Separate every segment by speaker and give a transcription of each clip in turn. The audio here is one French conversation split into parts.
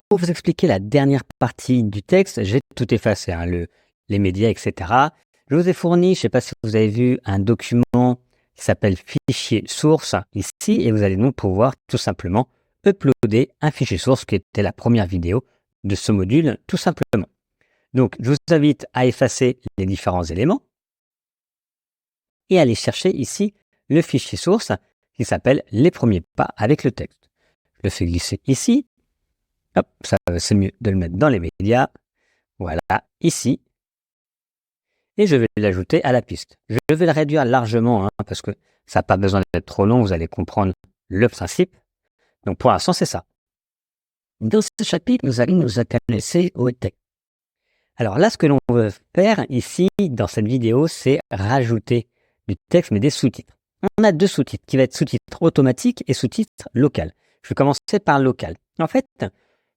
Speaker 1: Pour vous expliquer la dernière partie du texte, j'ai tout effacé, hein, les médias, etc. Je vous ai fourni, je ne sais pas si vous avez vu, un document qui s'appelle fichier source ici, et vous allez donc pouvoir tout simplement uploader un fichier source qui était la première vidéo de ce module, tout simplement. Donc, je vous invite à effacer les différents éléments et aller chercher ici le fichier source qui s'appelle les premiers pas avec le texte. Je le fais glisser ici. Hop, ça c'est mieux de le mettre dans les médias. Voilà, ici. Et je vais l'ajouter à la piste. Je vais le réduire largement, parce que ça n'a pas besoin d'être trop long, vous allez comprendre le principe. Donc pour l'instant, c'est ça. Dans ce chapitre, nous allons nous intéresser au texte. Alors là, ce que l'on veut faire ici, dans cette vidéo, c'est rajouter du texte, mais des sous-titres. On a deux sous-titres, qui va être sous-titre automatique et sous-titre local. Je vais commencer par local. En fait,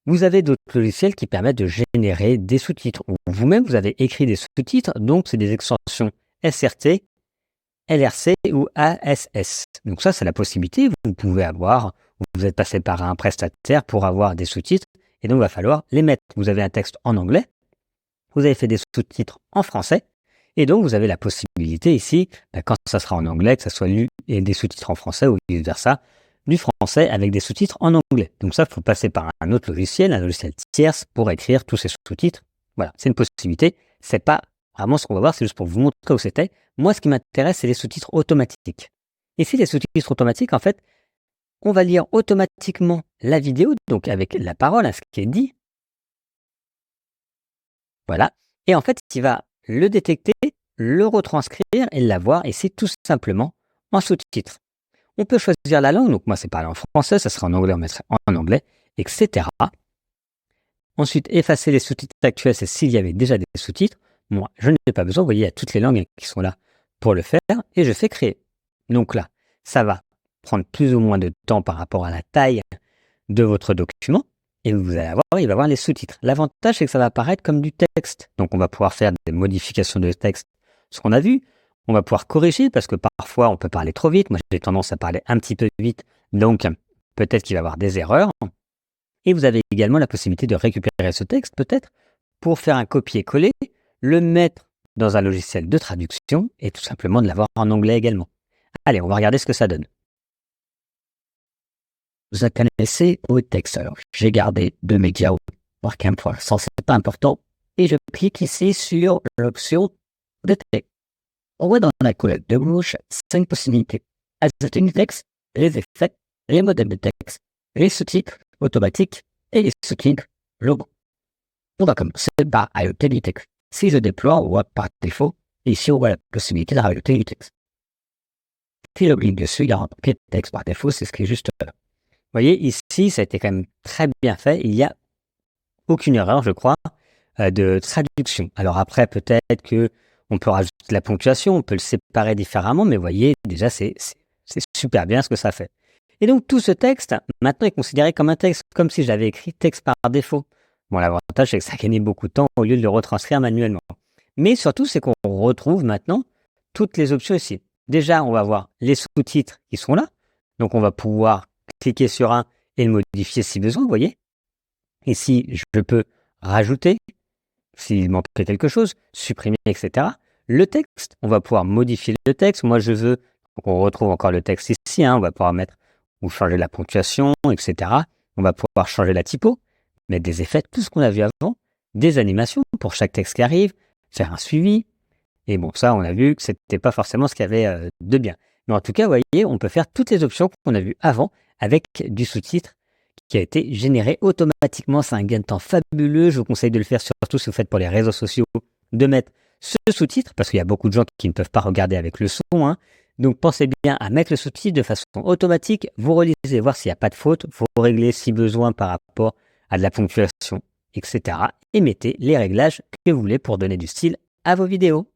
Speaker 1: vous avez d'autres logiciels qui permettent de générer des sous-titres. Vous-même, vous avez écrit des sous-titres, donc c'est des extensions SRT, LRC ou ASS. Donc ça, c'est la possibilité. Vous pouvez avoir, vous êtes passé par un prestataire pour avoir des sous-titres, et donc il va falloir les mettre. Vous avez un texte en anglais, vous avez fait des sous-titres en français, et donc vous avez la possibilité ici, quand ça sera en anglais, que ça soit lu et des sous-titres en français ou vice-versa, du français avec des sous-titres en anglais. Donc ça, il faut passer par un autre logiciel, un logiciel tierce pour écrire tous ces sous-titres. Voilà, c'est une possibilité. C'est pas vraiment ce qu'on va voir, c'est juste pour vous montrer où c'était. Moi, ce qui m'intéresse, c'est les sous-titres automatiques. Ici, les sous-titres automatiques, en fait, on va lire automatiquement la vidéo, donc avec la parole, ce qui est dit. Voilà. Et en fait, il va le détecter, le retranscrire et l'avoir, et c'est tout simplement en sous-titres. On peut choisir la langue, donc moi c'est parlé en français, ça sera en anglais, on mettrait en anglais, etc. Ensuite, effacer les sous-titres actuels, c'est s'il y avait déjà des sous-titres. Moi, je n'ai pas besoin, vous voyez, il y a toutes les langues qui sont là pour le faire, et je fais créer. Donc là, ça va prendre plus ou moins de temps par rapport à la taille de votre document, et vous allez avoir, il va avoir les sous-titres. L'avantage, c'est que ça va apparaître comme du texte. Donc on va pouvoir faire des modifications de texte, ce qu'on a vu. On va pouvoir corriger parce que parfois on peut parler trop vite. Moi j'ai tendance à parler un petit peu vite, donc peut-être qu'il va y avoir des erreurs. Et vous avez également la possibilité de récupérer ce texte peut-être pour faire un copier-coller, le mettre dans un logiciel de traduction et tout simplement de l'avoir en anglais également. Allez, on va regarder ce que ça donne. Vous intéressez au texte. Alors, j'ai gardé deux médias pour qu'un point. Ça, c'est pas important. Et je clique ici sur l'option de texte. On voit dans la colonne de gauche 5 possibilités. Ajouter du texte, les effets, les modèles de texte, les sous-titres automatiques et les sous-titres logo. On va commencer par ajouter du texte. Si je déploie, on voit par défaut, ici on voit la possibilité de rajouter du texte. Si je clique dessus, il y a un papier de texte par défaut, c'est ce qui est juste là. Vous voyez, ici, ça a été quand même très bien fait. Il n'y a aucune erreur, je crois, de traduction. Alors après, peut-être que on peut rajouter la ponctuation, on peut le séparer différemment, mais vous voyez, déjà, c'est super bien ce que ça fait. Et donc, tout ce texte, maintenant, est considéré comme un texte, comme si j'avais écrit texte par défaut. Bon, l'avantage, c'est que ça gagne beaucoup de temps au lieu de le retranscrire manuellement. Mais surtout, c'est qu'on retrouve maintenant toutes les options ici. Déjà, on va voir les sous-titres qui sont là. Donc, on va pouvoir cliquer sur un et le modifier si besoin, vous voyez. Ici, je peux rajouter, s'il manquait quelque chose, supprimer, etc. Le texte, on va pouvoir modifier le texte. Moi, je veux, donc on retrouve encore le texte ici, on va pouvoir mettre ou changer la ponctuation, etc. On va pouvoir changer la typo, mettre des effets, tout ce qu'on a vu avant, des animations pour chaque texte qui arrive, faire un suivi. Et bon, ça, on a vu que c'était pas forcément ce qu'il y avait de bien. Mais en tout cas, vous voyez, on peut faire toutes les options qu'on a vues avant avec du sous-titre qui a été généré automatiquement. C'est un gain de temps fabuleux. Je vous conseille de le faire surtout si vous faites pour les réseaux sociaux, de mettre ce sous-titre, parce qu'il y a beaucoup de gens qui ne peuvent pas regarder avec le son. Donc pensez bien à mettre le sous-titre de façon automatique. Vous relisez, voir s'il n'y a pas de faute. Vous réglez si besoin par rapport à de la ponctuation, etc. Et mettez les réglages que vous voulez pour donner du style à vos vidéos.